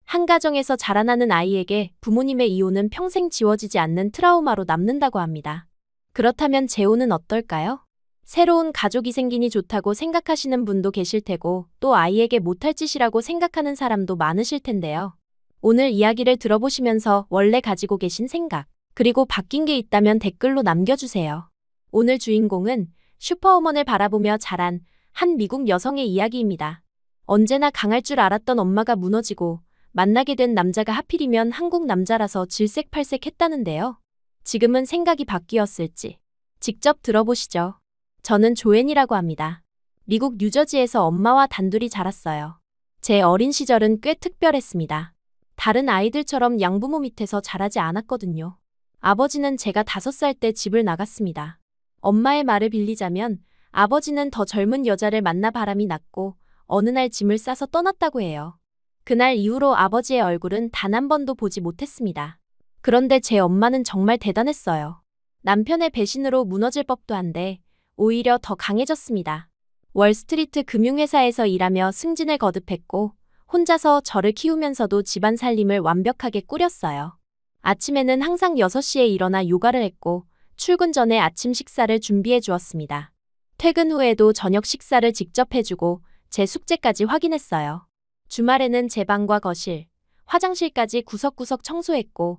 한 가정에서 자라나는 아이에게 부모님의 이혼은 평생 지워지지 않는 트라우마로 남는다고 합니다. 그렇다면 재혼은 어떨까요? 새로운 가족이 생기니 좋다고 생각하시는 분도 계실 테고 또 아이에게 못할 짓이라고 생각하는 사람도 많으실 텐데요. 오늘 이야기를 들어보시면서 원래 가지고 계신 생각, 그리고 바뀐 게 있다면 댓글로 남겨주세요. 오늘 주인공은 슈퍼우먼을 바라보며 자란 한 미국 여성의 이야기입니다. 언제나 강할 줄 알았던 엄마가 무너지고 만나게 된 남자가 하필이면 한국 남자라서 질색팔색했다는데요. 지금은 생각이 바뀌었을지 직접 들어보시죠. 저는 조앤이라고 합니다. 미국 뉴저지에서 엄마와 단둘이 자랐어요. 제 어린 시절은 꽤 특별했습니다. 다른 아이들처럼 양부모 밑에서 자라지 않았거든요. 아버지는 제가 5살 때 집을 나갔습니다. 엄마의 말을 빌리자면 아버지는 더 젊은 여자를 만나 바람이 났고 어느 날 짐을 싸서 떠났다고 해요. 그날 이후로 아버지의 얼굴은 단 한 번도 보지 못했습니다. 그런데 제 엄마는 정말 대단했어요. 남편의 배신으로 무너질 법도 한데 오히려 더 강해졌습니다. 월스트리트 금융회사에서 일하며 승진을 거듭했고 혼자서 저를 키우면서도 집안 살림을 완벽하게 꾸렸어요. 아침에는 항상 6시에 일어나 요가를 했고 출근 전에 아침 식사를 준비해 주었습니다. 퇴근 후에도 저녁 식사를 직접 해주고 제 숙제까지 확인했어요. 주말에는 제 방과 거실, 화장실까지 구석구석 청소했고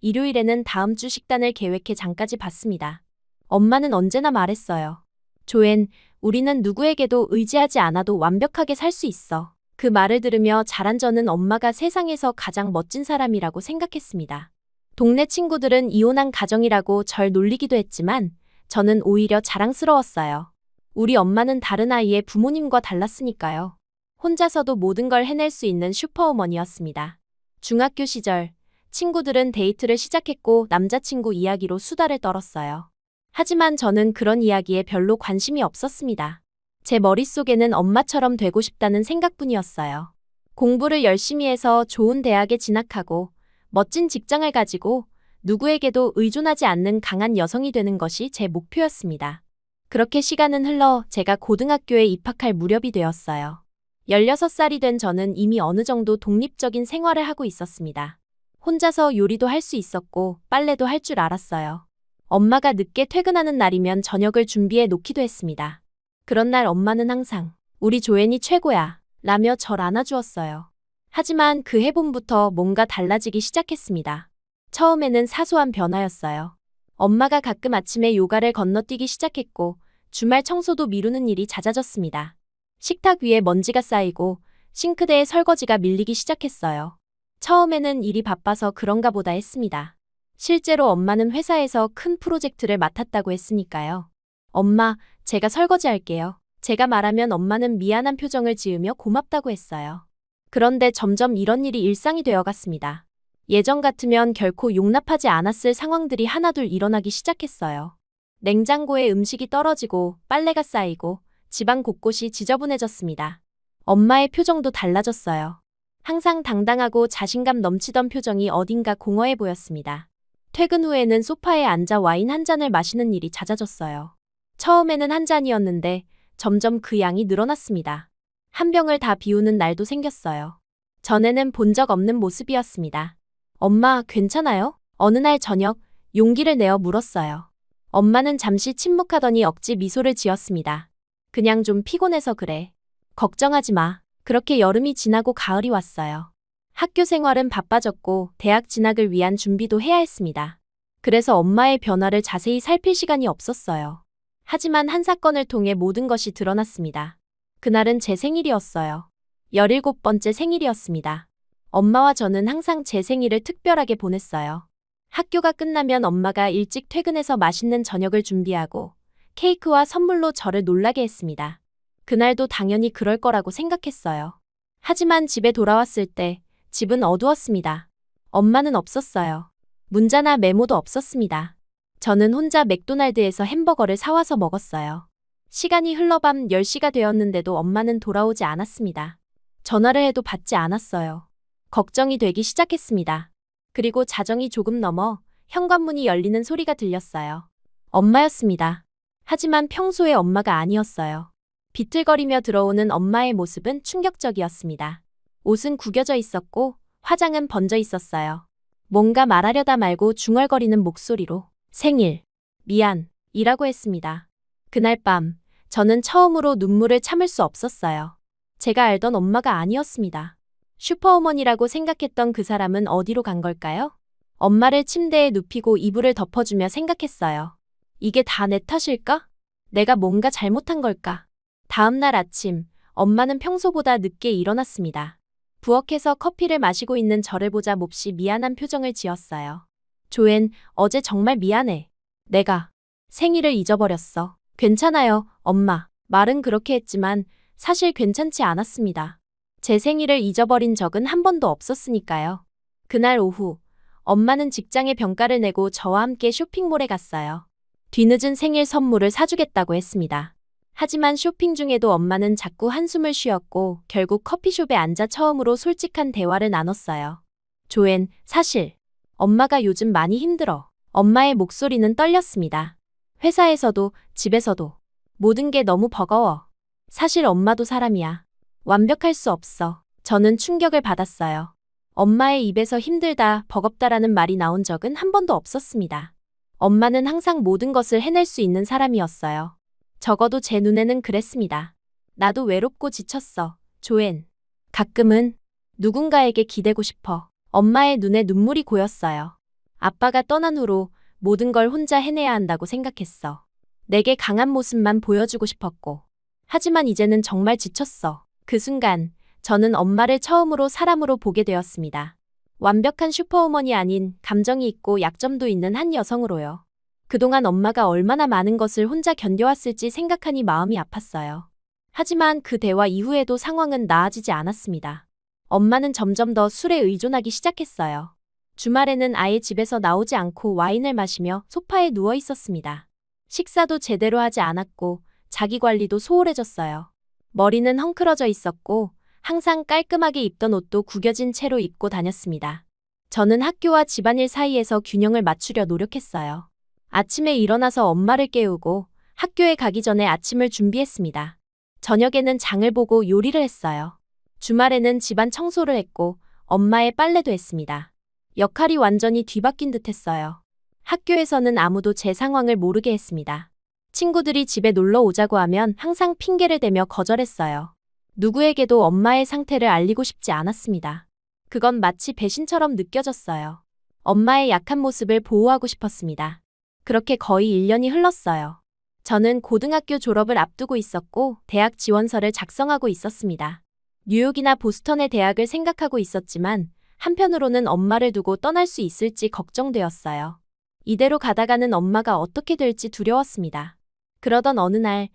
일요일에는 다음 주 식단을 계획해 장까지 봤습니다. 엄마는 언제나 말했어요. 조앤, 우리는 누구에게도 의지하지 않아도 완벽하게 살 수 있어. 그 말을 들으며 자란 저는 엄마가 세상에서 가장 멋진 사람이라고 생각했습니다. 동네 친구들은 이혼한 가정이라고 절 놀리기도 했지만 저는 오히려 자랑스러웠어요. 우리 엄마는 다른 아이의 부모님과 달랐으니까요. 혼자서도 모든 걸 해낼 수 있는 슈퍼우먼이었습니다. 중학교 시절, 친구들은 데이트를 시작했고 남자친구 이야기로 수다를 떨었어요. 하지만 저는 그런 이야기에 별로 관심이 없었습니다. 제 머릿속에는 엄마처럼 되고 싶다는 생각뿐이었어요. 공부를 열심히 해서 좋은 대학에 진학하고 멋진 직장을 가지고 누구에게도 의존하지 않는 강한 여성이 되는 것이 제 목표였습니다. 그렇게 시간은 흘러 제가 고등학교에 입학할 무렵이 되었어요. 16살이 된 저는 이미 어느 정도 독립적인 생활을 하고 있었습니다. 혼자서 요리도 할 수 있었고 빨래도 할 줄 알았어요. 엄마가 늦게 퇴근하는 날이면 저녁을 준비해 놓기도 했습니다. 그런 날 엄마는 항상 우리 조앤이 최고야 라며 절 안아주었어요. 하지만 그 해봄부터 뭔가 달라지기 시작했습니다. 처음에는 사소한 변화였어요. 엄마가 가끔 아침에 요가를 건너뛰기 시작했고 주말 청소도 미루는 일이 잦아졌습니다. 식탁 위에 먼지가 쌓이고 싱크대에 설거지가 밀리기 시작했어요. 처음에는 일이 바빠서 그런가 보다 했습니다. 실제로 엄마는 회사에서 큰 프로젝트를 맡았다고 했으니까요. 엄마, 제가 설거지할게요. 제가 말하면 엄마는 미안한 표정을 지으며 고맙다고 했어요. 그런데 점점 이런 일이 일상이 되어갔습니다. 예전 같으면 결코 용납하지 않았을 상황들이 하나둘 일어나기 시작했어요. 냉장고에 음식이 떨어지고 빨래가 쌓이고 집안 곳곳이 지저분해졌습니다. 엄마의 표정도 달라졌어요. 항상 당당하고 자신감 넘치던 표정이 어딘가 공허해 보였습니다. 퇴근 후에는 소파에 앉아 와인 한 잔을 마시는 일이 잦아졌어요. 처음에는 한 잔이었는데 점점 그 양이 늘어났습니다. 한 병을 다 비우는 날도 생겼어요. 전에는 본 적 없는 모습이었습니다. 엄마, 괜찮아요? 어느 날 저녁 용기를 내어 물었어요. 엄마는 잠시 침묵하더니 억지 미소를 지었습니다. 그냥 좀 피곤해서 그래. 걱정하지 마. 그렇게 여름이 지나고 가을이 왔어요. 학교 생활은 바빠졌고 대학 진학을 위한 준비도 해야 했습니다. 그래서 엄마의 변화를 자세히 살필 시간이 없었어요. 하지만 한 사건을 통해 모든 것이 드러났습니다. 그날은 제 생일이었어요. 17번째 생일이었습니다. 엄마와 저는 항상 제 생일을 특별하게 보냈어요. 학교가 끝나면 엄마가 일찍 퇴근해서 맛있는 저녁을 준비하고 케이크와 선물로 저를 놀라게 했습니다. 그날도 당연히 그럴 거라고 생각했어요. 하지만 집에 돌아왔을 때 집은 어두웠습니다. 엄마는 없었어요. 문자나 메모도 없었습니다. 저는 혼자 맥도날드에서 햄버거를 사와서 먹었어요. 시간이 흘러 밤 10시가 되었는데도 엄마는 돌아오지 않았습니다. 전화를 해도 받지 않았어요. 걱정이 되기 시작했습니다. 그리고 자정이 조금 넘어 현관문이 열리는 소리가 들렸어요. 엄마였습니다. 하지만 평소의 엄마가 아니었어요. 비틀거리며 들어오는 엄마의 모습은 충격적이었습니다. 옷은 구겨져 있었고 화장은 번져 있었어요. 뭔가 말하려다 말고 중얼거리는 목소리로 생일, 미안, 이라고 했습니다. 그날 밤, 저는 처음으로 눈물을 참을 수 없었어요. 제가 알던 엄마가 아니었습니다. 슈퍼어머니라고 생각했던 그 사람은 어디로 간 걸까요? 엄마를 침대에 눕히고 이불을 덮어주며 생각했어요. 이게 다 내 탓일까? 내가 뭔가 잘못한 걸까? 다음 날 아침, 엄마는 평소보다 늦게 일어났습니다. 부엌에서 커피를 마시고 있는 저를 보자 몹시 미안한 표정을 지었어요. 조엔, 어제 정말 미안해. 내가 생일을 잊어버렸어. 괜찮아요, 엄마. 말은 그렇게 했지만 사실 괜찮지 않았습니다. 제 생일을 잊어버린 적은 한 번도 없었으니까요. 그날 오후, 엄마는 직장에 병가를 내고 저와 함께 쇼핑몰에 갔어요. 뒤늦은 생일 선물을 사주겠다고 했습니다. 하지만 쇼핑 중에도 엄마는 자꾸 한숨을 쉬었고 결국 커피숍에 앉아 처음으로 솔직한 대화를 나눴어요. 조엔, 사실 엄마가 요즘 많이 힘들어. 엄마의 목소리는 떨렸습니다. 회사에서도 집에서도 모든 게 너무 버거워. 사실 엄마도 사람이야. 완벽할 수 없어. 저는 충격을 받았어요. 엄마의 입에서 힘들다, 버겁다라는 말이 나온 적은 한 번도 없었습니다. 엄마는 항상 모든 것을 해낼 수 있는 사람이었어요. 적어도 제 눈에는 그랬습니다. 나도 외롭고 지쳤어, 조엔. 가끔은 누군가에게 기대고 싶어. 엄마의 눈에 눈물이 고였어요. 아빠가 떠난 후로 모든 걸 혼자 해내야 한다고 생각했어. 내게 강한 모습만 보여주고 싶었고. 하지만 이제는 정말 지쳤어. 그 순간, 저는 엄마를 처음으로 사람으로 보게 되었습니다. 완벽한 슈퍼우먼이 아닌 감정이 있고 약점도 있는 한 여성으로요. 그동안 엄마가 얼마나 많은 것을 혼자 견뎌왔을지 생각하니 마음이 아팠어요. 하지만 그 대화 이후에도 상황은 나아지지 않았습니다. 엄마는 점점 더 술에 의존하기 시작했어요. 주말에는 아예 집에서 나오지 않고 와인을 마시며 소파에 누워 있었습니다. 식사도 제대로 하지 않았고 자기 관리도 소홀해졌어요. 머리는 헝클어져 있었고 항상 깔끔하게 입던 옷도 구겨진 채로 입고 다녔습니다. 저는 학교와 집안일 사이에서 균형을 맞추려 노력했어요. 아침에 일어나서 엄마를 깨우고 학교에 가기 전에 아침을 준비했습니다. 저녁에는 장을 보고 요리를 했어요. 주말에는 집안 청소를 했고 엄마의 빨래도 했습니다. 역할이 완전히 뒤바뀐 듯했어요. 학교에서는 아무도 제 상황을 모르게 했습니다. 친구들이 집에 놀러 오자고 하면 항상 핑계를 대며 거절했어요. 누구에게도 엄마의 상태를 알리고 싶지 않았습니다. 그건 마치 배신처럼 느껴졌어요. 엄마의 약한 모습을 보호하고 싶었습니다. 그렇게 거의 1년이 흘렀어요. 저는 고등학교 졸업을 앞두고 있었고 대학 지원서를 작성하고 있었습니다. 뉴욕이나 보스턴의 대학을 생각하고 있었지만 한편으로는 엄마를 두고 떠날 수 있을지 걱정되었어요. 이대로 가다가는 엄마가 어떻게 될지 두려웠습니다. 그러던 어느 날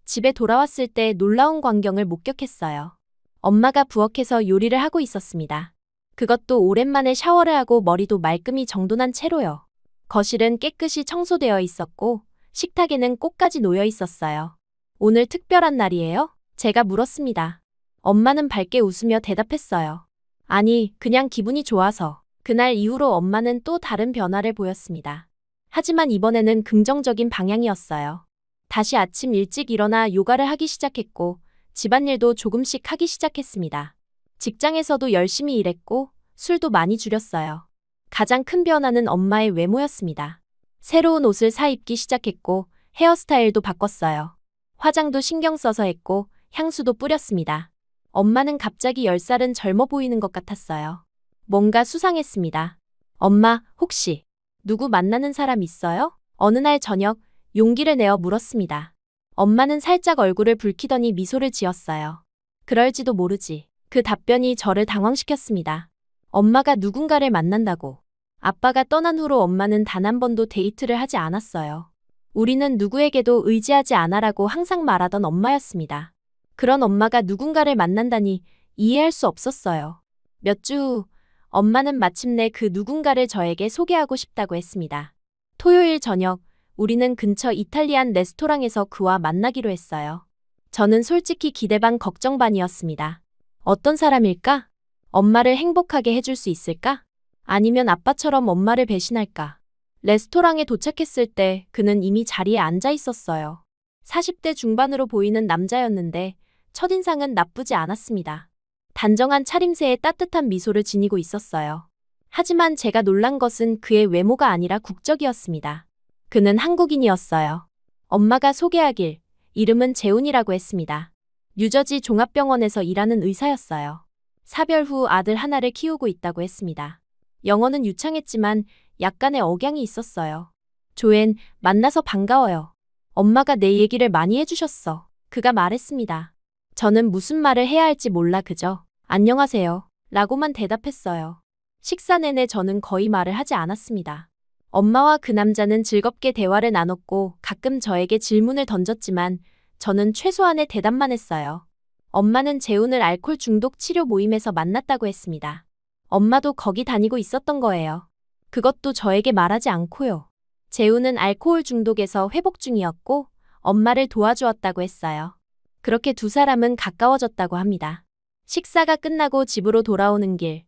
집에 돌아왔을 때 놀라운 광경을 목격했어요. 엄마가 부엌에서 요리를 하고 있었습니다. 그것도 오랜만에 샤워를 하고 머리도 말끔히 정돈한 채로요. 거실은 깨끗이 청소되어 있었고 식탁에는 꽃까지 놓여 있었어요. 오늘 특별한 날이에요? 제가 물었습니다. 엄마는 밝게 웃으며 대답했어요. 아니, 그냥 기분이 좋아서. 그날 이후로 엄마는 또 다른 변화를 보였습니다. 하지만 이번에는 긍정적인 방향이었어요. 다시 아침 일찍 일어나 요가를 하기 시작했고 집안일도 조금씩 하기 시작했습니다. 직장에서도 열심히 일했고 술도 많이 줄였어요. 가장 큰 변화는 엄마의 외모였습니다. 새로운 옷을 사 입기 시작했고 헤어스타일도 바꿨어요. 화장도 신경 써서 했고 향수도 뿌렸습니다. 엄마는 갑자기 10살은 젊어 보이는 것 같았어요. 뭔가 수상했습니다. 엄마, 혹시 누구 만나는 사람 있어요? 어느 날 저녁 용기를 내어 물었습니다. 엄마는 살짝 얼굴을 붉히더니 미소를 지었어요. 그럴지도 모르지. 그 답변이 저를 당황시켰습니다. 엄마가 누군가를 만난다고. 아빠가 떠난 후로 엄마는 단 한 번도 데이트를 하지 않았어요. 우리는 누구에게도 의지하지 않아라고 항상 말하던 엄마였습니다. 그런 엄마가 누군가를 만난다니 이해할 수 없었어요. 몇 주 후 엄마는 마침내 그 누군가를 저에게 소개하고 싶다고 했습니다. 토요일 저녁 우리는 근처 이탈리안 레스토랑에서 그와 만나기로 했어요. 저는 솔직히 기대 반 걱정 반이었습니다. 어떤 사람일까? 엄마를 행복하게 해줄 수 있을까? 아니면 아빠처럼 엄마를 배신할까? 레스토랑에 도착했을 때 그는 이미 자리에 앉아 있었어요. 40대 중반으로 보이는 남자였는데 첫인상은 나쁘지 않았습니다. 단정한 차림새에 따뜻한 미소를 지니고 있었어요. 하지만 제가 놀란 것은 그의 외모가 아니라 국적이었습니다. 그는 한국인이었어요. 엄마가 소개하길 이름은 재훈이라고 했습니다. 뉴저지 종합병원에서 일하는 의사였어요. 사별 후 아들 하나를 키우고 있다고 했습니다. 영어는 유창했지만 약간의 억양이 있었어요. 조엔, 만나서 반가워요. 엄마가 내 얘기를 많이 해주셨어. 그가 말했습니다. 저는 무슨 말을 해야 할지 몰라 그저 안녕하세요 라고만 대답했어요. 식사 내내 저는 거의 말을 하지 않았습니다. 엄마와 그 남자는 즐겁게 대화를 나눴고 가끔 저에게 질문을 던졌지만 저는 최소한의 대답만 했어요. 엄마는 재훈을 알코올 중독 치료 모임에서 만났다고 했습니다. 엄마도 거기 다니고 있었던 거예요. 그것도 저에게 말하지 않고요. 재훈은 알코올 중독에서 회복 중이었고 엄마를 도와주었다고 했어요. 그렇게 두 사람은 가까워졌다고 합니다. 식사가 끝나고 집으로 돌아오는 길,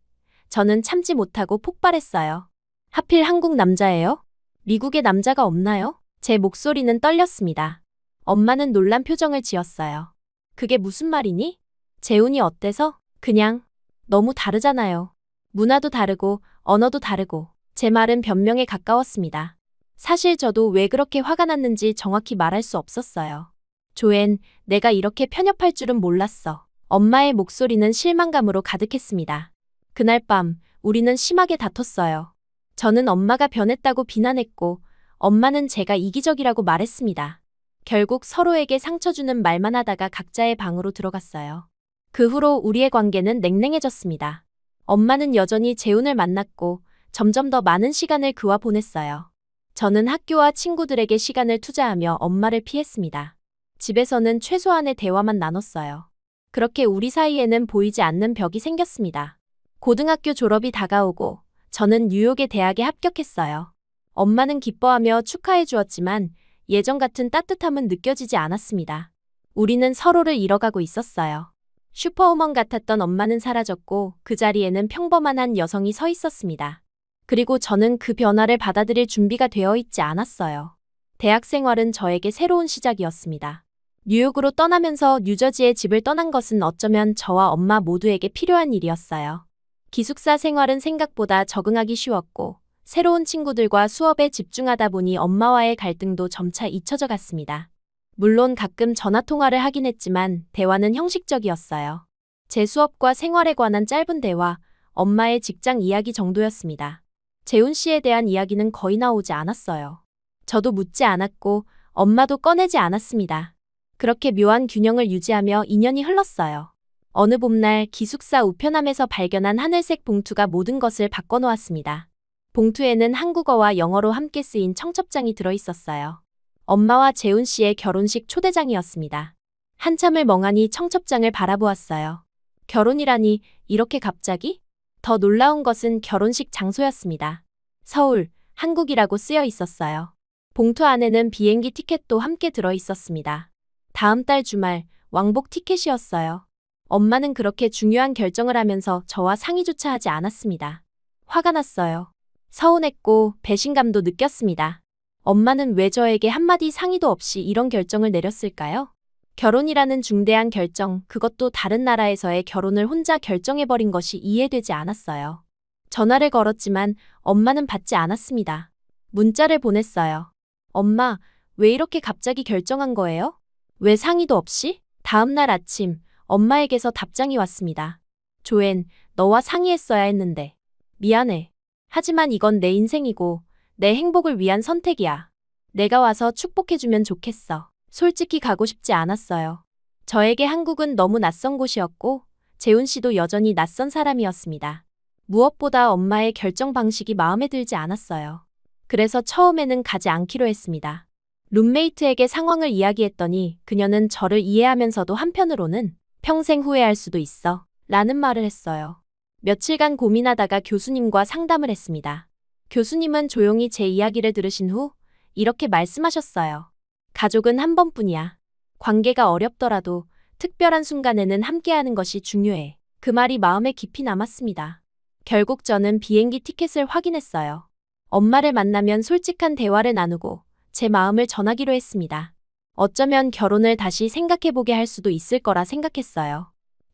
저는 참지 못하고 폭발했어요. 하필 한국 남자예요? 미국에 남자가 없나요? 제 목소리는 떨렸습니다. 엄마는 놀란 표정을 지었어요. 그게 무슨 말이니? 재훈이 어때서? 그냥 너무 다르잖아요. 문화도 다르고 언어도 다르고. 제 말은 변명에 가까웠습니다. 사실 저도 왜 그렇게 화가 났는지 정확히 말할 수 없었어요. 조엔, 내가 이렇게 편협할 줄은 몰랐어. 엄마의 목소리는 실망감으로 가득했습니다. 그날 밤 우리는 심하게 다퉜어요. 저는 엄마가 변했다고 비난했고 엄마는 제가 이기적이라고 말했습니다. 결국 서로에게 상처 주는 말만 하다가 각자의 방으로 들어갔어요. 그 후로 우리의 관계는 냉랭해졌습니다. 엄마는 여전히 재훈을 만났고 점점 더 많은 시간을 그와 보냈어요. 저는 학교와 친구들에게 시간을 투자하며 엄마를 피했습니다. 집에서는 최소한의 대화만 나눴어요. 그렇게 우리 사이에는 보이지 않는 벽이 생겼습니다. 고등학교 졸업이 다가오고 저는 뉴욕의 대학에 합격했어요. 엄마는 기뻐하며 축하해 주었지만 예전 같은 따뜻함은 느껴지지 않았습니다. 우리는 서로를 잃어가고 있었어요. 슈퍼우먼 같았던 엄마는 사라졌고 그 자리에는 평범한 한 여성이 서 있었습니다. 그리고 저는 그 변화를 받아들일 준비가 되어 있지 않았어요. 대학 생활은 저에게 새로운 시작이었습니다. 뉴욕으로 떠나면서 뉴저지에 집을 떠난 것은 어쩌면 저와 엄마 모두에게 필요한 일이었어요. 기숙사 생활은 생각보다 적응하기 쉬웠고 새로운 친구들과 수업에 집중하다 보니 엄마와의 갈등도 점차 잊혀져 갔습니다. 물론 가끔 전화통화를 하긴 했지만 대화는 형식적이었어요. 제 수업과 생활에 관한 짧은 대화, 엄마의 직장 이야기 정도였습니다. 재훈 씨에 대한 이야기는 거의 나오지 않았어요. 저도 묻지 않았고 엄마도 꺼내지 않았습니다. 그렇게 묘한 균형을 유지하며 2년이 흘렀어요. 어느 봄날 기숙사 우편함에서 발견한 하늘색 봉투가 모든 것을 바꿔놓았습니다. 봉투에는 한국어와 영어로 함께 쓰인 청첩장이 들어있었어요. 엄마와 재훈 씨의 결혼식 초대장이었습니다. 한참을 멍하니 청첩장을 바라보았어요. 결혼이라니 이렇게 갑자기? 더 놀라운 것은 결혼식 장소였습니다. 서울, 한국이라고 쓰여 있었어요. 봉투 안에는 비행기 티켓도 함께 들어있었습니다. 다음 달 주말 왕복 티켓이었어요. 엄마는 그렇게 중요한 결정을 하면서 저와 상의조차 하지 않았습니다. 화가 났어요. 서운했고 배신감도 느꼈습니다. 엄마는 왜 저에게 한마디 상의도 없이 이런 결정을 내렸을까요? 결혼이라는 중대한 결정, 그것도 다른 나라에서의 결혼을 혼자 결정해버린 것이 이해되지 않았어요. 전화를 걸었지만 엄마는 받지 않았습니다. 문자를 보냈어요. 엄마, 왜 이렇게 갑자기 결정한 거예요? 왜 상의도 없이? 다음 날 아침 엄마에게서 답장이 왔습니다. 조엔, 너와 상의했어야 했는데. 미안해. 하지만 이건 내 인생이고 내 행복을 위한 선택이야. 내가 와서 축복해주면 좋겠어. 솔직히 가고 싶지 않았어요. 저에게 한국은 너무 낯선 곳이었고 재훈 씨도 여전히 낯선 사람이었습니다. 무엇보다 엄마의 결정 방식이 마음에 들지 않았어요. 그래서 처음에는 가지 않기로 했습니다. 룸메이트에게 상황을 이야기했더니 그녀는 저를 이해하면서도 한편으로는 평생 후회할 수도 있어 라는 말을 했어요. 며칠간 고민하다가 교수님과 상담을 했습니다. 교수님은 조용히 제 이야기를 들으신 후 이렇게 말씀하셨어요. 가족은 한 번뿐이야. 관계가 어렵더라도 특별한 순간에는 함께하는 것이 중요해. 그 말이 마음에 깊이 남았습니다. 결국 저는 비행기 티켓을 확인했어요. 엄마를 만나면 솔직한 대화를 나누고 제 마음을 전하기로 했습니다. 어쩌면 결혼을 다시 생각해보게 할 수도 있을 거라 생각했어요.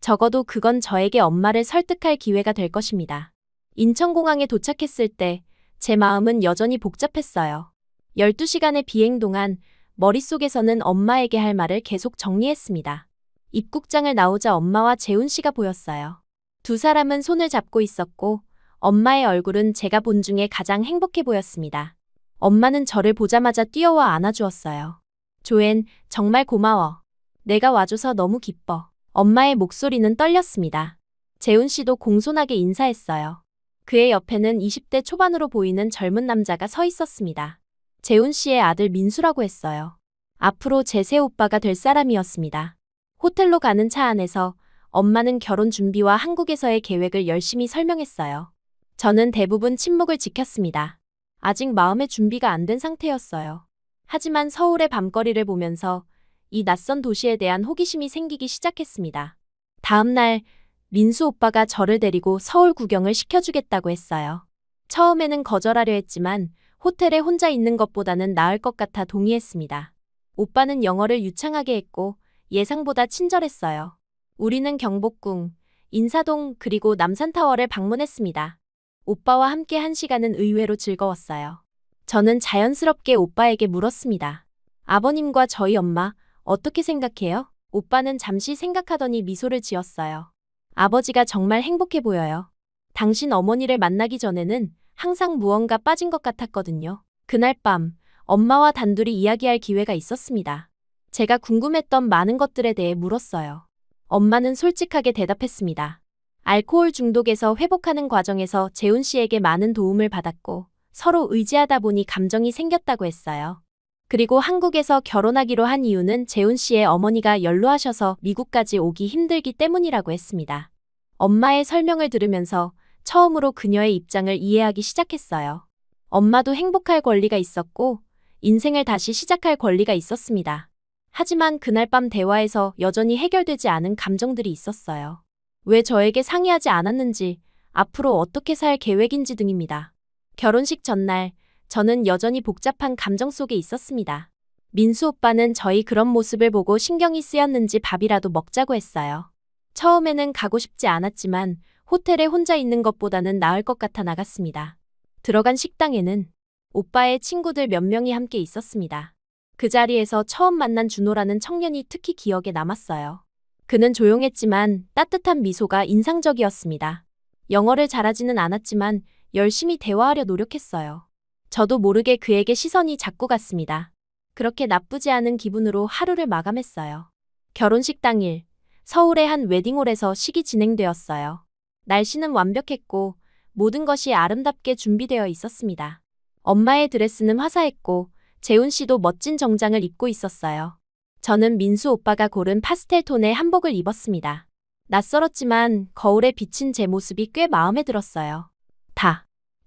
적어도 그건 저에게 엄마를 설득할 기회가 될 것입니다. 인천공항에 도착했을 때 제 마음은 여전히 복잡했어요. 12시간의 비행 동안 머릿속에서는 엄마에게 할 말을 계속 정리했습니다. 입국장을 나오자 엄마와 재훈 씨가 보였어요. 두 사람은 손을 잡고 있었고 엄마의 얼굴은 제가 본 중에 가장 행복해 보였습니다. 엄마는 저를 보자마자 뛰어와 안아주었어요. 조엔, 정말 고마워. 내가 와줘서 너무 기뻐. 엄마의 목소리는 떨렸습니다. 재훈 씨도 공손하게 인사했어요. 그의 옆에는 20대 초반으로 보이는 젊은 남자가 서 있었습니다. 재훈 씨의 아들 민수라고 했어요. 앞으로 제 새 오빠가 될 사람이었습니다. 호텔로 가는 차 안에서 엄마는 결혼 준비와 한국에서의 계획을 열심히 설명했어요. 저는 대부분 침묵을 지켰습니다. 아직 마음의 준비가 안 된 상태였어요. 하지만 서울의 밤거리를 보면서 이 낯선 도시에 대한 호기심이 생기기 시작했습니다. 다음 날 민수 오빠가 저를 데리고 서울 구경을 시켜주겠다고 했어요. 처음에는 거절하려 했지만 호텔에 혼자 있는 것보다는 나을 것 같아 동의했습니다. 오빠는 영어를 유창하게 했고 예상보다 친절했어요. 우리는 경복궁, 인사동 그리고 남산타워를 방문했습니다. 오빠와 함께 한 시간은 의외로 즐거웠어요. 저는 자연스럽게 오빠에게 물었습니다. 아버님과 저희 엄마 어떻게 생각해요? 오빠는 잠시 생각하더니 미소를 지었어요. 아버지가 정말 행복해 보여요. 당신 어머니를 만나기 전에는 항상 무언가 빠진 것 같았거든요. 그날 밤 엄마와 단둘이 이야기할 기회가 있었습니다. 제가 궁금했던 많은 것들에 대해 물었어요. 엄마는 솔직하게 대답했습니다. 알코올 중독에서 회복하는 과정에서 재훈 씨에게 많은 도움을 받았고 서로 의지하다 보니 감정이 생겼다고 했어요. 그리고 한국에서 결혼하기로 한 이유는 재훈 씨의 어머니가 연로하셔서 미국까지 오기 힘들기 때문이라고 했습니다. 엄마의 설명을 들으면서 처음으로 그녀의 입장을 이해하기 시작했어요. 엄마도 행복할 권리가 있었고 인생을 다시 시작할 권리가 있었습니다. 하지만 그날 밤 대화에서 여전히 해결되지 않은 감정들이 있었어요. 왜 저에게 상의하지 않았는지, 앞으로 어떻게 살 계획인지 등입니다. 결혼식 전날, 저는 여전히 복잡한 감정 속에 있었습니다. 민수 오빠는 저희 그런 모습을 보고 신경이 쓰였는지 밥이라도 먹자고 했어요. 처음에는 가고 싶지 않았지만 호텔에 혼자 있는 것보다는 나을 것 같아 나갔습니다. 들어간 식당에는 오빠의 친구들 몇 명이 함께 있었습니다. 그 자리에서 처음 만난 준호라는 청년이 특히 기억에 남았어요. 그는 조용했지만 따뜻한 미소가 인상적이었습니다. 영어를 잘하지는 않았지만 열심히 대화하려 노력했어요. 저도 모르게 그에게 시선이 자꾸 갔습니다. 그렇게 나쁘지 않은 기분으로 하루를 마감했어요. 결혼식 당일, 서울의 한 웨딩홀에서 식이 진행되었어요. 날씨는 완벽했고 모든 것이 아름답게 준비되어 있었습니다. 엄마의 드레스는 화사했고 재훈 씨도 멋진 정장을 입고 있었어요. 저는 민수 오빠가 고른 파스텔 톤의 한복을 입었습니다. 낯설었지만 거울에 비친 제 모습이 꽤 마음에 들었어요.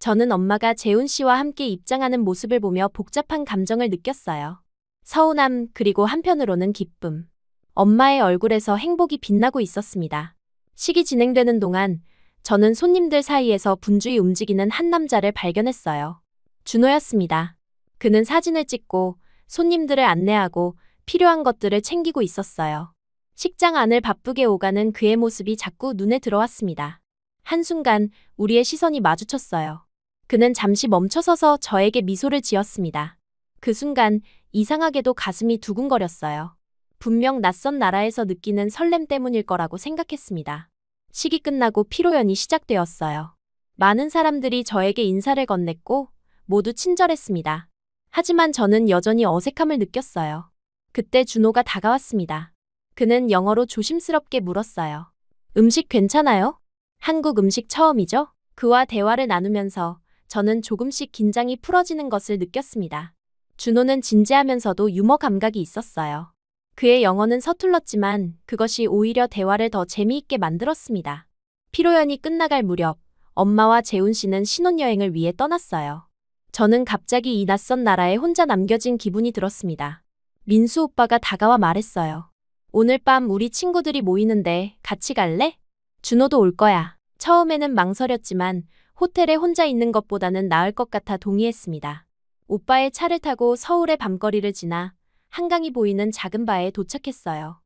저는 엄마가 재훈 씨와 함께 입장하는 모습을 보며 복잡한 감정을 느꼈어요. 서운함 그리고 한편으로는 기쁨. 엄마의 얼굴에서 행복이 빛나고 있었습니다. 식이 진행되는 동안 저는 손님들 사이에서 분주히 움직이는 한 남자를 발견했어요. 준호였습니다. 그는 사진을 찍고 손님들을 안내하고 필요한 것들을 챙기고 있었어요. 식장 안을 바쁘게 오가는 그의 모습이 자꾸 눈에 들어왔습니다. 한순간 우리의 시선이 마주쳤어요. 그는 잠시 멈춰서서 저에게 미소를 지었습니다. 그 순간 이상하게도 가슴이 두근거렸어요. 분명 낯선 나라에서 느끼는 설렘 때문일 거라고 생각했습니다. 식이 끝나고 피로연이 시작되었어요. 많은 사람들이 저에게 인사를 건넸고 모두 친절했습니다. 하지만 저는 여전히 어색함을 느꼈어요. 그때 준호가 다가왔습니다. 그는 영어로 조심스럽게 물었어요. 음식 괜찮아요? 한국 음식 처음이죠? 그와 대화를 나누면서 저는 조금씩 긴장이 풀어지는 것을 느꼈습니다. 준호는 진지하면서도 유머 감각이 있었어요. 그의 영어는 서툴렀지만 그것이 오히려 대화를 더 재미있게 만들었습니다. 피로연이 끝나갈 무렵 엄마와 재훈 씨는 신혼여행을 위해 떠났어요. 저는 갑자기 이 낯선 나라에 혼자 남겨진 기분이 들었습니다. 민수 오빠가 다가와 말했어요. 오늘 밤 우리 친구들이 모이는데 같이 갈래? 준호도 올 거야. 처음에는 망설였지만 호텔에 혼자 있는 것보다는 나을 것 같아 동의했습니다. 오빠의 차를 타고 서울의 밤거리를 지나 한강이 보이는 작은 바에 도착했어요.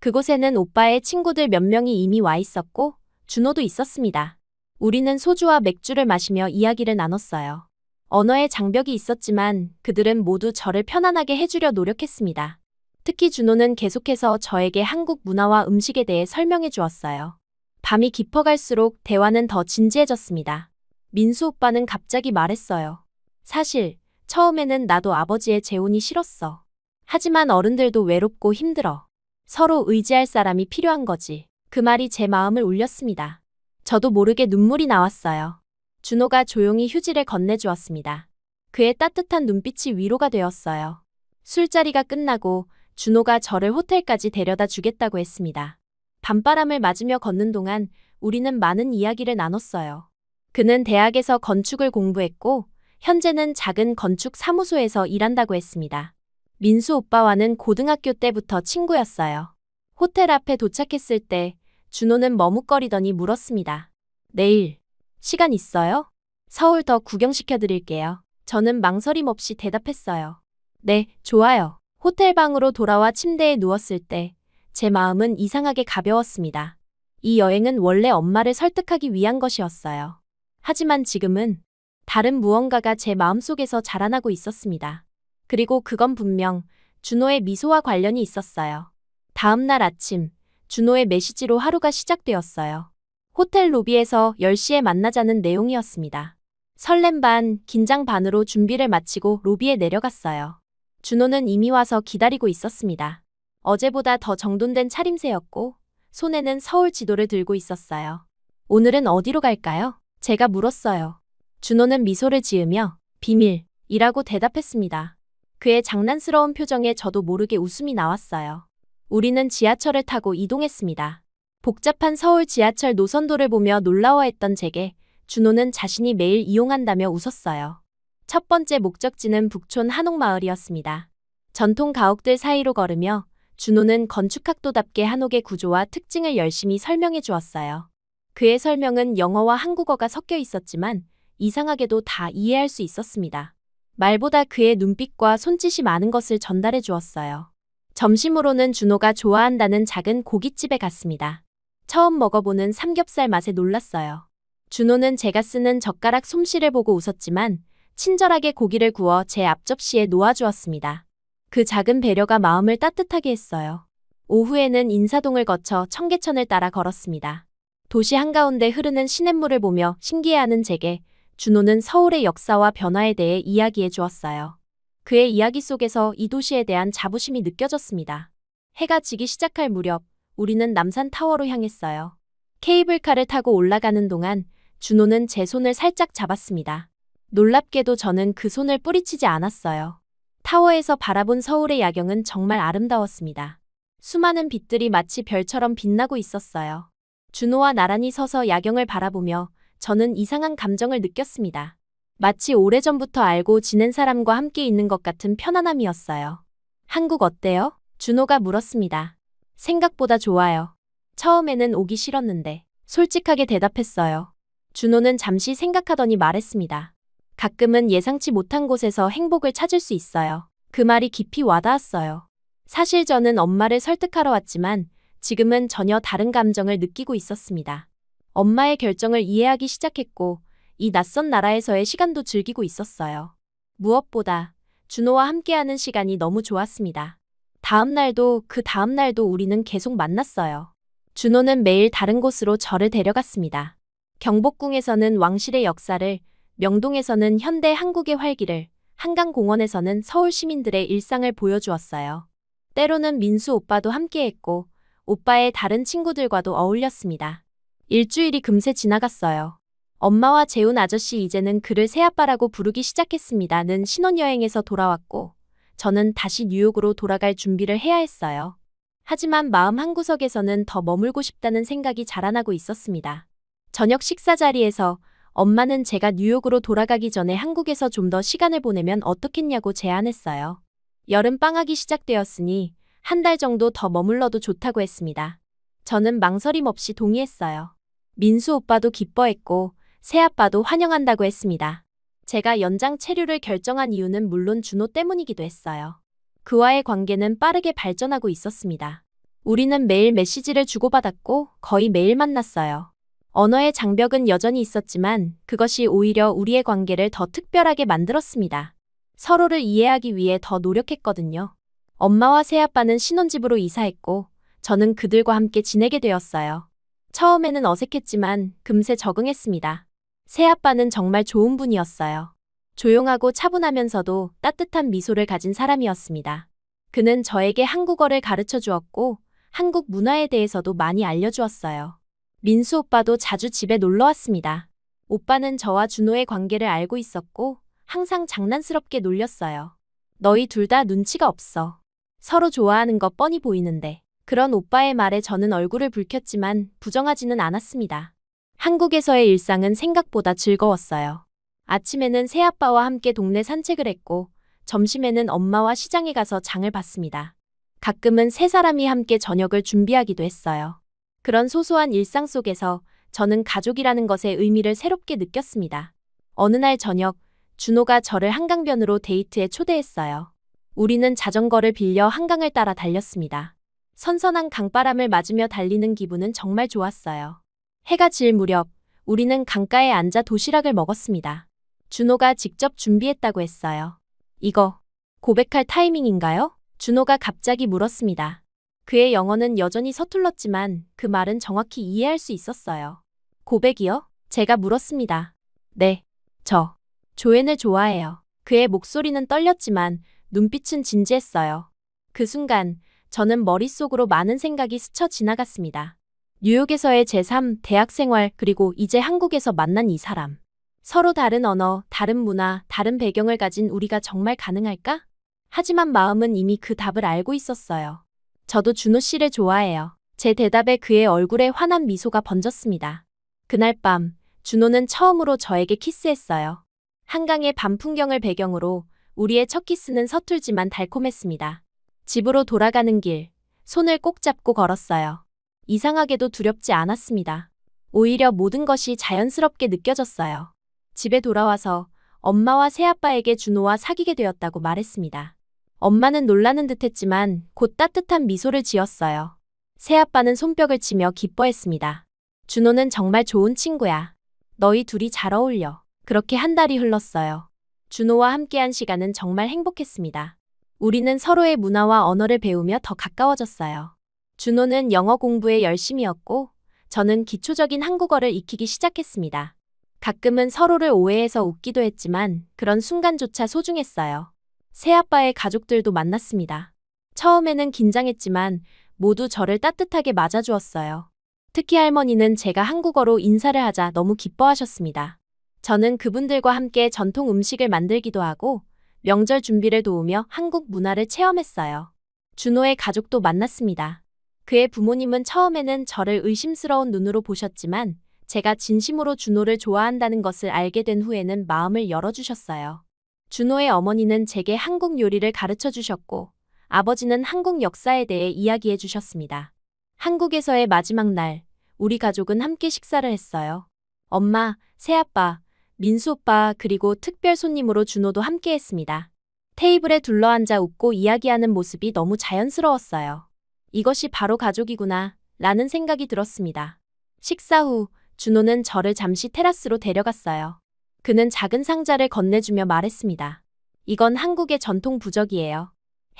그곳에는 오빠의 친구들 몇 명이 이미 와 있었고 준호도 있었습니다. 우리는 소주와 맥주를 마시며 이야기를 나눴어요. 언어의 장벽이 있었지만 그들은 모두 저를 편안하게 해주려 노력했습니다. 특히 준호는 계속해서 저에게 한국 문화와 음식에 대해 설명해 주었어요. 밤이 깊어갈수록 대화는 더 진지해졌습니다. 민수 오빠는 갑자기 말했어요. 사실 처음에는 나도 아버지의 재혼이 싫었어. 하지만 어른들도 외롭고 힘들어. 서로 의지할 사람이 필요한 거지. 그 말이 제 마음을 울렸습니다. 저도 모르게 눈물이 나왔어요. 준호가 조용히 휴지를 건네주었습니다. 그의 따뜻한 눈빛이 위로가 되었어요. 술자리가 끝나고 준호가 저를 호텔까지 데려다 주겠다고 했습니다. 밤바람을 맞으며 걷는 동안 우리는 많은 이야기를 나눴어요. 그는 대학에서 건축을 공부했고 현재는 작은 건축 사무소에서 일한다고 했습니다. 민수 오빠와는 고등학교 때부터 친구였어요. 호텔 앞에 도착했을 때 준호는 머뭇거리더니 물었습니다. 내일 시간 있어요? 서울 더 구경시켜 드릴게요. 저는 망설임 없이 대답했어요. 네, 좋아요. 호텔 방으로 돌아와 침대에 누웠을 때 제 마음은 이상하게 가벼웠습니다. 이 여행은 원래 엄마를 설득하기 위한 것이었어요. 하지만 지금은 다른 무언가가 제 마음속에서 자라나고 있었습니다. 그리고 그건 분명 준호의 미소와 관련이 있었어요. 다음 날 아침, 준호의 메시지로 하루가 시작되었어요. 호텔 로비에서 10시에 만나자는 내용이었습니다. 설렘 반, 긴장 반으로 준비를 마치고 로비에 내려갔어요. 준호는 이미 와서 기다리고 있었습니다. 어제보다 더 정돈된 차림새였고 손에는 서울 지도를 들고 있었어요. 오늘은 어디로 갈까요? 제가 물었어요. 준호는 미소를 지으며 비밀이라고 대답했습니다. 그의 장난스러운 표정에 저도 모르게 웃음이 나왔어요. 우리는 지하철을 타고 이동했습니다. 복잡한 서울 지하철 노선도를 보며 놀라워했던 제게 준호는 자신이 매일 이용한다며 웃었어요. 첫 번째 목적지는 북촌 한옥마을이었습니다. 전통 가옥들 사이로 걸으며 준호는 건축학도답게 한옥의 구조와 특징을 열심히 설명해 주었어요. 그의 설명은 영어와 한국어가 섞여 있었지만 이상하게도 다 이해할 수 있었습니다. 말보다 그의 눈빛과 손짓이 많은 것을 전달해 주었어요. 점심으로는 준호가 좋아한다는 작은 고깃집에 갔습니다. 처음 먹어보는 삼겹살 맛에 놀랐어요. 준호는 제가 쓰는 젓가락 솜씨를 보고 웃었지만 친절하게 고기를 구워 제 앞접시에 놓아주었습니다. 그 작은 배려가 마음을 따뜻하게 했어요. 오후에는 인사동을 거쳐 청계천을 따라 걸었습니다. 도시 한가운데 흐르는 시냇물을 보며 신기해하는 제게 준호는 서울의 역사와 변화에 대해 이야기해 주었어요. 그의 이야기 속에서 이 도시에 대한 자부심이 느껴졌습니다. 해가 지기 시작할 무렵 우리는 남산타워로 향했어요. 케이블카를 타고 올라가는 동안 준호는 제 손을 살짝 잡았습니다. 놀랍게도 저는 그 손을 뿌리치지 않았어요. 타워에서 바라본 서울의 야경은 정말 아름다웠습니다. 수많은 빛들이 마치 별처럼 빛나고 있었어요. 준호와 나란히 서서 야경을 바라보며 저는 이상한 감정을 느꼈습니다. 마치 오래전부터 알고 지낸 사람과 함께 있는 것 같은 편안함이었어요. 한국 어때요? 준호가 물었습니다. 생각보다 좋아요. 처음에는 오기 싫었는데 솔직하게 대답했어요. 준호는 잠시 생각하더니 말했습니다. 가끔은 예상치 못한 곳에서 행복을 찾을 수 있어요. 그 말이 깊이 와닿았어요. 사실 저는 엄마를 설득하러 왔지만 지금은 전혀 다른 감정을 느끼고 있었습니다. 엄마의 결정을 이해하기 시작했고 이 낯선 나라에서의 시간도 즐기고 있었어요. 무엇보다 준호와 함께하는 시간이 너무 좋았습니다. 다음 날도 그 다음 날도 우리는 계속 만났어요. 준호는 매일 다른 곳으로 저를 데려갔습니다. 경복궁에서는 왕실의 역사를, 명동에서는 현대 한국의 활기를, 한강공원에서는 서울 시민들의 일상을 보여주었어요. 때로는 민수 오빠도 함께했고 오빠의 다른 친구들과도 어울렸습니다. 일주일이 금세 지나갔어요. 엄마와 재훈 아저씨 이제는 그를 새아빠라고 부르기 시작했습니다.는 신혼여행에서 돌아왔고 저는 다시 뉴욕으로 돌아갈 준비를 해야 했어요. 하지만 마음 한구석에서는 더 머물고 싶다는 생각이 자라나고 있었습니다. 저녁 식사 자리에서 엄마는 제가 뉴욕으로 돌아가기 전에 한국에서 좀 더 시간을 보내면 어떻겠냐고 제안했어요. 여름 방학이 시작되었으니 한 달 정도 더 머물러도 좋다고 했습니다. 저는 망설임 없이 동의했어요. 민수 오빠도 기뻐했고 새아빠도 환영한다고 했습니다. 제가 연장 체류를 결정한 이유는 물론 준호 때문이기도 했어요. 그와의 관계는 빠르게 발전하고 있었습니다. 우리는 매일 메시지를 주고받았고 거의 매일 만났어요. 언어의 장벽은 여전히 있었지만 그것이 오히려 우리의 관계를 더 특별하게 만들었습니다. 서로를 이해하기 위해 더 노력했거든요. 엄마와 새아빠는 신혼집으로 이사했고 저는 그들과 함께 지내게 되었어요. 처음에는 어색했지만 금세 적응했습니다. 새아빠는 정말 좋은 분이었어요. 조용하고 차분하면서도 따뜻한 미소를 가진 사람이었습니다. 그는 저에게 한국어를 가르쳐 주었고 한국 문화에 대해서도 많이 알려주었어요. 민수 오빠도 자주 집에 놀러 왔습니다. 오빠는 저와 준호의 관계를 알고 있었고 항상 장난스럽게 놀렸어요. 너희 둘 다 눈치가 없어. 서로 좋아하는 거 뻔히 보이는데. 그런 오빠의 말에 저는 얼굴을 붉혔지만 부정하지는 않았습니다. 한국에서의 일상은 생각보다 즐거웠어요. 아침에는 새아빠와 함께 동네 산책을 했고 점심에는 엄마와 시장에 가서 장을 봤습니다. 가끔은 세 사람이 함께 저녁을 준비하기도 했어요. 그런 소소한 일상 속에서 저는 가족이라는 것의 의미를 새롭게 느꼈습니다. 어느 날 저녁, 준호가 저를 한강변으로 데이트에 초대했어요. 우리는 자전거를 빌려 한강을 따라 달렸습니다. 선선한 강바람을 맞으며 달리는 기분은 정말 좋았어요. 해가 질 무렵, 우리는 강가에 앉아 도시락을 먹었습니다. 준호가 직접 준비했다고 했어요. 이거 고백할 타이밍인가요? 준호가 갑자기 물었습니다. 그의 영어는 여전히 서툴렀지만 그 말은 정확히 이해할 수 있었어요. 고백이요? 제가 물었습니다. 네, 저 조앤을 좋아해요. 그의 목소리는 떨렸지만 눈빛은 진지했어요. 그 순간 저는 머릿속으로 많은 생각이 스쳐 지나갔습니다. 뉴욕에서의 제3 대학 생활 그리고 이제 한국에서 만난 이 사람. 서로 다른 언어, 다른 문화, 다른 배경을 가진 우리가 정말 가능할까? 하지만 마음은 이미 그 답을 알고 있었어요. 저도 준호 씨를 좋아해요. 제 대답에 그의 얼굴에 환한 미소가 번졌습니다. 그날 밤, 준호는 처음으로 저에게 키스했어요. 한강의 밤 풍경을 배경으로 우리의 첫 키스는 서툴지만 달콤했습니다. 집으로 돌아가는 길, 손을 꼭 잡고 걸었어요. 이상하게도 두렵지 않았습니다. 오히려 모든 것이 자연스럽게 느껴졌어요. 집에 돌아와서 엄마와 새아빠에게 준호와 사귀게 되었다고 말했습니다. 엄마는 놀라는 듯했지만 곧 따뜻한 미소를 지었어요. 새아빠는 손뼉을 치며 기뻐했습니다. 준호는 정말 좋은 친구야. 너희 둘이 잘 어울려. 그렇게 한 달이 흘렀어요. 준호와 함께한 시간은 정말 행복했습니다. 우리는 서로의 문화와 언어를 배우며 더 가까워졌어요. 준호는 영어 공부에 열심이었고 저는 기초적인 한국어를 익히기 시작했습니다. 가끔은 서로를 오해해서 웃기도 했지만 그런 순간조차 소중했어요. 새아빠의 가족들도 만났습니다. 처음에는 긴장했지만 모두 저를 따뜻하게 맞아주었어요. 특히 할머니는 제가 한국어로 인사를 하자 너무 기뻐하셨습니다. 저는 그분들과 함께 전통 음식을 만들기도 하고 명절 준비를 도우며 한국 문화를 체험했어요. 준호의 가족도 만났습니다. 그의 부모님은 처음에는 저를 의심스러운 눈으로 보셨지만 제가 진심으로 준호를 좋아한다는 것을 알게 된 후에는 마음을 열어주셨어요. 준호의 어머니는 제게 한국 요리를 가르쳐 주셨고 아버지는 한국 역사에 대해 이야기해 주셨습니다. 한국에서의 마지막 날, 우리 가족은 함께 식사를 했어요. 엄마, 새아빠, 민수 오빠 그리고 특별 손님으로 준호도 함께 했습니다. 테이블에 둘러앉아 웃고 이야기하는 모습이 너무 자연스러웠어요. 이것이 바로 가족이구나 라는 생각이 들었습니다. 식사 후 준호는 저를 잠시 테라스로 데려갔어요. 그는 작은 상자를 건네주며 말했습니다. 이건 한국의 전통 부적이에요.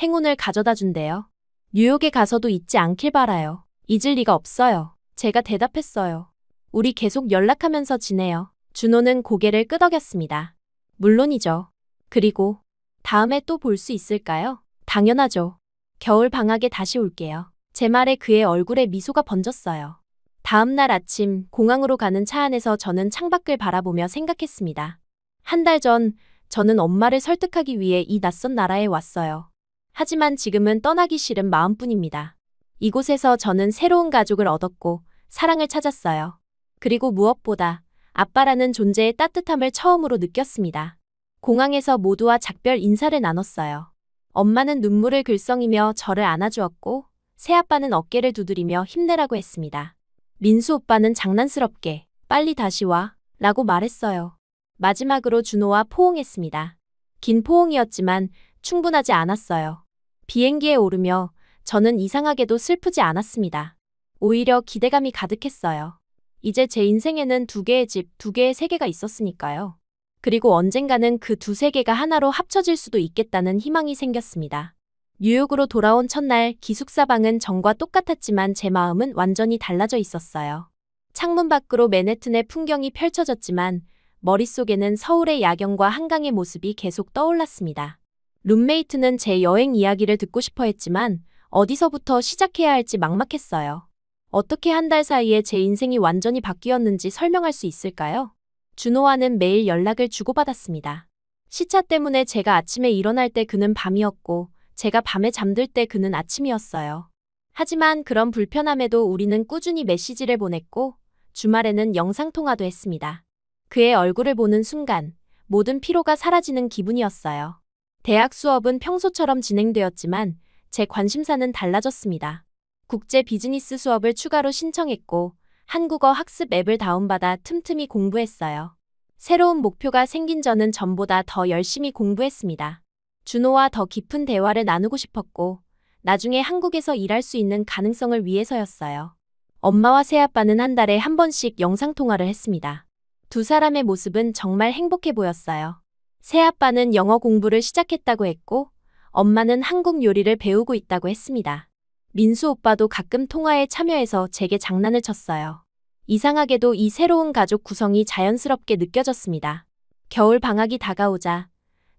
행운을 가져다 준대요. 뉴욕에 가서도 잊지 않길 바라요. 잊을 리가 없어요. 제가 대답했어요. 우리 계속 연락하면서 지내요. 준호는 고개를 끄덕였습니다. 물론이죠. 그리고 다음에 또 볼 수 있을까요? 당연하죠. 겨울 방학에 다시 올게요. 제 말에 그의 얼굴에 미소가 번졌어요. 다음 날 아침 공항으로 가는 차 안에서 저는 창밖을 바라보며 생각했습니다. 한 달 전 저는 엄마를 설득하기 위해 이 낯선 나라에 왔어요. 하지만 지금은 떠나기 싫은 마음뿐입니다. 이곳에서 저는 새로운 가족을 얻었고 사랑을 찾았어요. 그리고 무엇보다 아빠라는 존재의 따뜻함을 처음으로 느꼈습니다. 공항에서 모두와 작별 인사를 나눴어요. 엄마는 눈물을 글썽이며 저를 안아주었고 새아빠는 어깨를 두드리며 힘내라고 했습니다. 민수 오빠는 장난스럽게 빨리 다시 와 라고 말했어요. 마지막으로 준호와 포옹했습니다. 긴 포옹이었지만 충분하지 않았어요. 비행기에 오르며 저는 이상하게도 슬프지 않았습니다. 오히려 기대감이 가득했어요. 이제 제 인생에는 2개의 집, 2개의 세계가 있었으니까요. 그리고 언젠가는 그 2세계가 하나로 합쳐질 수도 있겠다는 희망이 생겼습니다. 뉴욕으로 돌아온 첫날 기숙사 방은 전과 똑같았지만 제 마음은 완전히 달라져 있었어요. 창문 밖으로 맨해튼의 풍경이 펼쳐졌지만 머릿속에는 서울의 야경과 한강의 모습이 계속 떠올랐습니다. 룸메이트는 제 여행 이야기를 듣고 싶어 했지만 어디서부터 시작해야 할지 막막했어요. 어떻게 한 달 사이에 제 인생이 완전히 바뀌었는지 설명할 수 있을까요? 준호와는 매일 연락을 주고받았습니다. 시차 때문에 제가 아침에 일어날 때 그는 밤이었고 제가 밤에 잠들 때 그는 아침이었어요. 하지만 그런 불편함에도 우리는 꾸준히 메시지를 보냈고 주말에는 영상통화도 했습니다. 그의 얼굴을 보는 순간 모든 피로가 사라지는 기분이었어요. 대학 수업은 평소처럼 진행되었지만 제 관심사는 달라졌습니다. 국제 비즈니스 수업을 추가로 신청했고 한국어 학습 앱을 다운받아 틈틈이 공부했어요. 새로운 목표가 생긴 저는 전보다 더 열심히 공부했습니다. 준호와 더 깊은 대화를 나누고 싶었고 나중에 한국에서 일할 수 있는 가능성을 위해서였어요. 엄마와 새아빠는 한 달에 한 번씩 영상통화를 했습니다. 2사람의 모습은 정말 행복해 보였어요. 새아빠는 영어 공부를 시작했다고 했고 엄마는 한국 요리를 배우고 있다고 했습니다. 민수 오빠도 가끔 통화에 참여해서 제게 장난을 쳤어요. 이상하게도 이 새로운 가족 구성이 자연스럽게 느껴졌습니다. 겨울 방학이 다가오자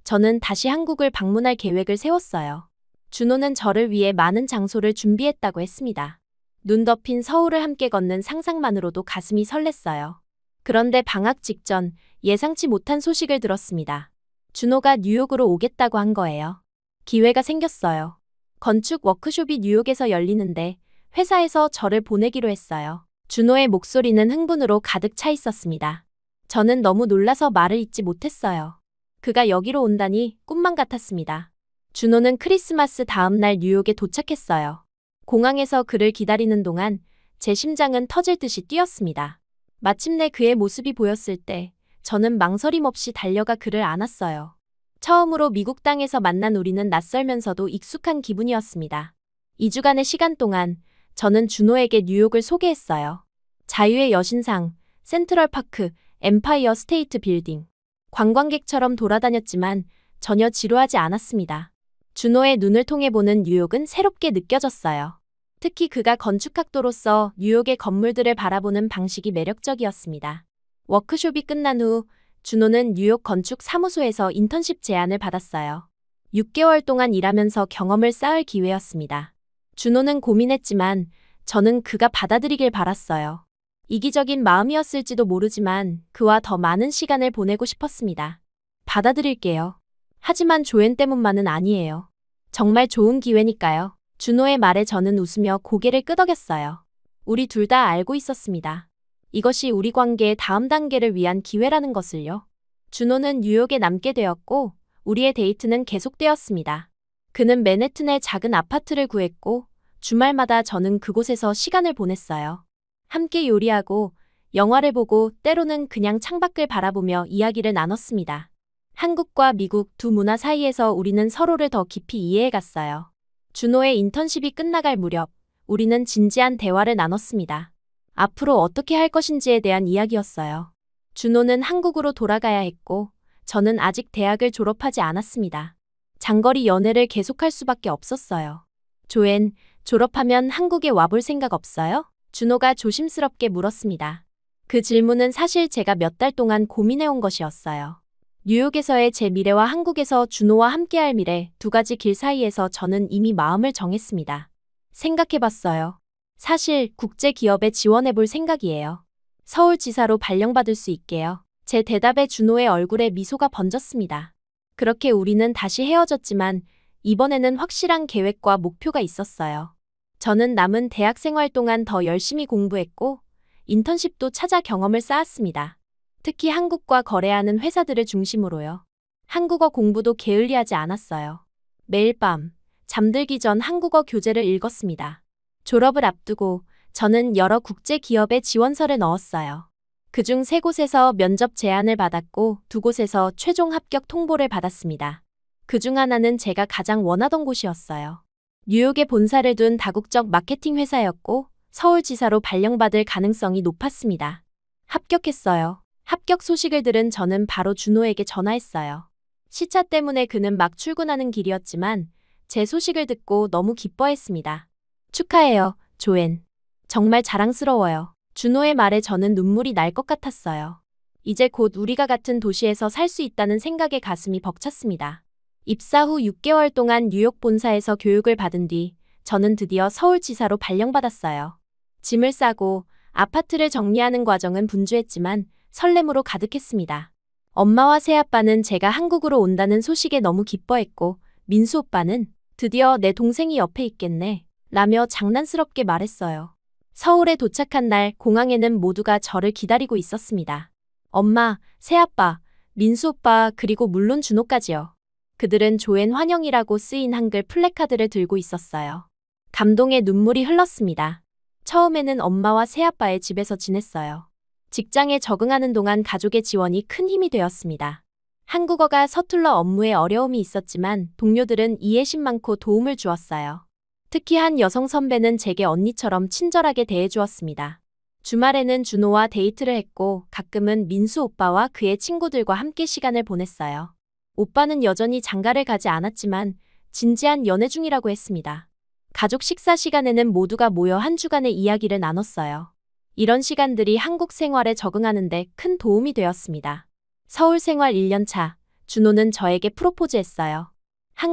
저는 다시 한국을 방문할 계획을 세웠어요. 준호는 저를 위해 많은 장소를 준비했다고 했습니다. 눈 덮인 서울을 함께 걷는 상상만으로도 가슴이 설렜어요. 그런데 방학 직전 예상치 못한 소식을 들었습니다. 준호가 뉴욕으로 오겠다고 한 거예요. 기회가 생겼어요. 건축 워크숍이 뉴욕에서 열리는데 회사에서 저를 보내기로 했어요. 준호의 목소리는 흥분으로 가득 차 있었습니다. 저는 너무 놀라서 말을 잇지 못했어요. 그가 여기로 온다니 꿈만 같았습니다. 준호는 크리스마스 다음 날 뉴욕에 도착했어요. 공항에서 그를 기다리는 동안 제 심장은 터질 듯이 뛰었습니다. 마침내 그의 모습이 보였을 때 저는 망설임 없이 달려가 그를 안았어요. 처음으로 미국 땅에서 만난 우리는 낯설면서도 익숙한 기분이었습니다. 2주간의 시간 동안 저는 준호에게 뉴욕을 소개했어요. 자유의 여신상, 센트럴파크, 엠파이어 스테이트 빌딩. 관광객처럼 돌아다녔지만 전혀 지루하지 않았습니다. 준호의 눈을 통해 보는 뉴욕은 새롭게 느껴졌어요. 특히 그가 건축학도로서 뉴욕의 건물들을 바라보는 방식이 매력적이었습니다. 워크숍이 끝난 후 준호는 뉴욕 건축 사무소에서 인턴십 제안을 받았어요. 6개월 동안 일하면서 경험을 쌓을 기회였습니다. 준호는 고민했지만 저는 그가 받아들이길 바랐어요. 이기적인 마음이었을지도 모르지만 그와 더 많은 시간을 보내고 싶었습니다. 받아들일게요. 하지만 조엔 때문만은 아니에요. 정말 좋은 기회니까요. 준호의 말에 저는 웃으며 고개를 끄덕였어요. 우리 둘 다 알고 있었습니다. 이것이 우리 관계의 다음 단계를 위한 기회라는 것을요. 준호는 뉴욕에 남게 되었고 우리의 데이트는 계속되었습니다. 그는 맨해튼의 작은 아파트를 구했고 주말마다 저는 그곳에서 시간을 보냈어요. 함께 요리하고 영화를 보고 때로는 그냥 창밖을 바라보며 이야기를 나눴습니다. 한국과 미국 두 문화 사이에서 우리는 서로를 더 깊이 이해해갔어요. 준호의 인턴십이 끝나갈 무렵 우리는 진지한 대화를 나눴습니다. 앞으로 어떻게 할 것인지에 대한 이야기였어요. 준호는 한국으로 돌아가야 했고 저는 아직 대학을 졸업하지 않았습니다. 장거리 연애를 계속할 수밖에 없었어요. 조엔, 졸업하면 한국에 와볼 생각 없어요? 준호가 조심스럽게 물었습니다. 그 질문은 사실 제가 몇 달 동안 고민해온 것이었어요. 뉴욕에서의 제 미래와 한국에서 준호와 함께할 미래, 2가지 길 사이에서 저는 이미 마음을 정했습니다. 생각해봤어요. 사실 국제기업에 지원해볼 생각이에요. 서울지사로 발령받을 수 있게요. 제 대답에 준호의 얼굴에 미소가 번졌습니다. 그렇게 우리는 다시 헤어졌지만 이번에는 확실한 계획과 목표가 있었어요. 저는 남은 대학 생활 동안 더 열심히 공부했고 인턴십도 찾아 경험을 쌓았습니다. 특히 한국과 거래하는 회사들을 중심으로요. 한국어 공부도 게을리하지 않았어요. 매일 밤 잠들기 전 한국어 교재를 읽었습니다. 졸업을 앞두고 저는 여러 국제기업에 지원서를 넣었어요. 그중 3곳에서 면접 제안을 받았고 2곳에서 최종 합격 통보를 받았습니다. 그중 하나는 제가 가장 원하던 곳이었어요. 뉴욕에 본사를 둔 다국적 마케팅 회사였고 서울지사로 발령받을 가능성이 높았습니다. 합격했어요. 합격 소식을 들은 저는 바로 준호에게 전화했어요. 시차 때문에 그는 막 출근하는 길이었지만 제 소식을 듣고 너무 기뻐했습니다. 축하해요, 조엔. 정말 자랑스러워요. 준호의 말에 저는 눈물이 날 것 같았어요. 이제 곧 우리가 같은 도시에서 살 수 있다는 생각에 가슴이 벅찼습니다. 입사 후 6개월 동안 뉴욕 본사에서 교육을 받은 뒤 저는 드디어 서울지사로 발령받았어요. 짐을 싸고 아파트를 정리하는 과정은 분주했지만 설렘으로 가득했습니다. 엄마와 새아빠는 제가 한국으로 온다는 소식에 너무 기뻐했고 민수 오빠는 드디어 내 동생이 옆에 있겠네 라며 장난스럽게 말했어요. 서울에 도착한 날 공항에는 모두가 저를 기다리고 있었습니다. 엄마, 새아빠, 민수 오빠 그리고 물론 준호까지요. 그들은 조엔 환영이라고 쓰인 한글 플래카드를 들고 있었어요. 감동의 눈물이 흘렀습니다. 처음에는 엄마와 새아빠의 집에서 지냈어요. 직장에 적응하는 동안 가족의 지원이 큰 힘이 되었습니다. 한국어가 서툴러 업무에 어려움이 있었지만 동료들은 이해심 많고 도움을 주었어요. 특히 한 여성 선배는 제게 언니처럼 친절하게 대해주었습니다. 주말에는 준호와 데이트를 했고 가끔은 민수 오빠와 그의 친구들과 함께 시간을 보냈어요. 오빠는 여전히 장가를 가지 않았지만 진지한 연애 중이라고 했습니다. 가족 식사 시간에는 모두가 모여 한 주간의 이야기를 나눴어요. 이런 시간들이 한국 생활에 적응하는 데 큰 도움이 되었습니다. 서울 생활 1년 차, 준호는 저에게 프로포즈했어요.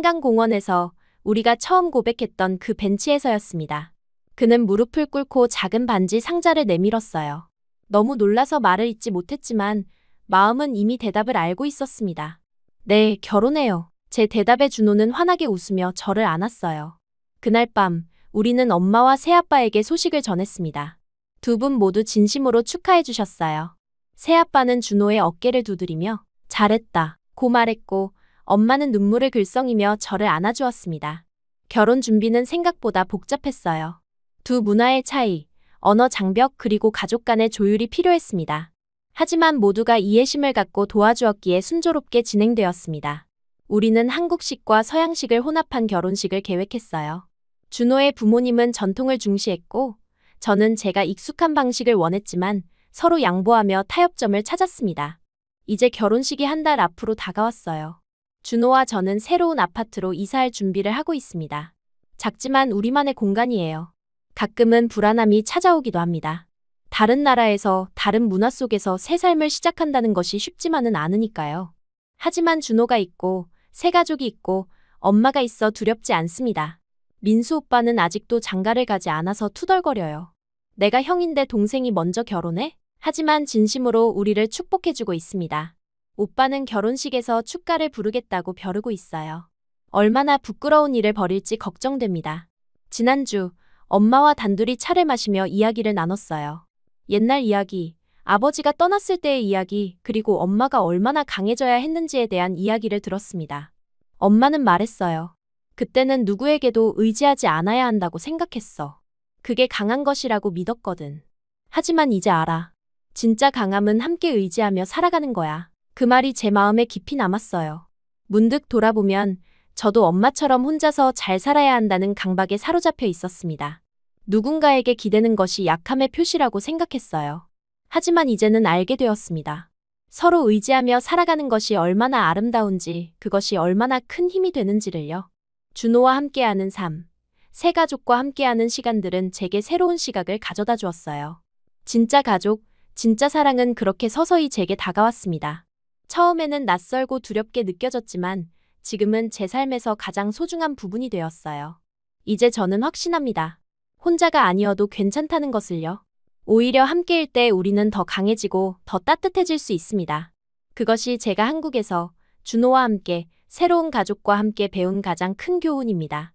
한강공원에서 우리가 처음 고백했던 그 벤치에서였습니다. 그는 무릎을 꿇고 작은 반지 상자를 내밀었어요. 너무 놀라서 말을 잇지 못했지만 마음은 이미 대답을 알고 있었습니다. 네, 결혼해요. 제 대답에 준호는 환하게 웃으며 저를 안았어요. 그날 밤 우리는 엄마와 새아빠에게 소식을 전했습니다. 두 분 모두 진심으로 축하해 주셨어요. 새아빠는 준호의 어깨를 두드리며 잘했다 고 말했고 엄마는 눈물을 글썽이며 저를 안아주었습니다. 결혼 준비는 생각보다 복잡했어요. 두 문화의 차이, 언어 장벽 그리고 가족 간의 조율이 필요했습니다. 하지만 모두가 이해심을 갖고 도와주었기에 순조롭게 진행되었습니다. 우리는 한국식과 서양식을 혼합한 결혼식을 계획했어요. 준호의 부모님은 전통을 중시했고 저는 제가 익숙한 방식을 원했지만 서로 양보하며 타협점을 찾았습니다. 이제 결혼식이 한 달 앞으로 다가왔어요. 준호와 저는 새로운 아파트로 이사할 준비를 하고 있습니다. 작지만 우리만의 공간이에요. 가끔은 불안함이 찾아오기도 합니다. 다른 나라에서 다른 문화 속에서 새 삶을 시작한다는 것이 쉽지만은 않으니까요. 하지만 준호가 있고 새 가족이 있고 엄마가 있어 두렵지 않습니다. 민수 오빠는 아직도 장가를 가지 않아서 투덜거려요. 내가 형인데 동생이 먼저 결혼해? 하지만 진심으로 우리를 축복해주고 있습니다. 오빠는 결혼식에서 축가를 부르겠다고 벼르고 있어요. 얼마나 부끄러운 일을 벌일지 걱정됩니다. 지난주 엄마와 단둘이 차를 마시며 이야기를 나눴어요. 옛날 이야기, 아버지가 떠났을 때의 이야기, 그리고 엄마가 얼마나 강해져야 했는지에 대한 이야기를 들었습니다. 엄마는 말했어요. 그때는 누구에게도 의지하지 않아야 한다고 생각했어. 그게 강한 것이라고 믿었거든. 하지만 이제 알아. 진짜 강함은 함께 의지하며 살아가는 거야. 그 말이 제 마음에 깊이 남았어요. 문득 돌아보면 저도 엄마처럼 혼자서 잘 살아야 한다는 강박에 사로잡혀 있었습니다. 누군가에게 기대는 것이 약함의 표시라고 생각했어요. 하지만 이제는 알게 되었습니다. 서로 의지하며 살아가는 것이 얼마나 아름다운지, 그것이 얼마나 큰 힘이 되는지를요. 준호와 함께하는 삶, 새 가족과 함께하는 시간들은 제게 새로운 시각을 가져다 주었어요. 진짜 가족, 진짜 사랑은 그렇게 서서히 제게 다가왔습니다. 처음에는 낯설고 두렵게 느껴졌지만 지금은 제 삶에서 가장 소중한 부분이 되었어요. 이제 저는 확신합니다. 혼자가 아니어도 괜찮다는 것을요. 오히려 함께일 때 우리는 더 강해지고 더 따뜻해질 수 있습니다. 그것이 제가 한국에서 준호와 함께 새로운 가족과 함께 배운 가장 큰 교훈입니다.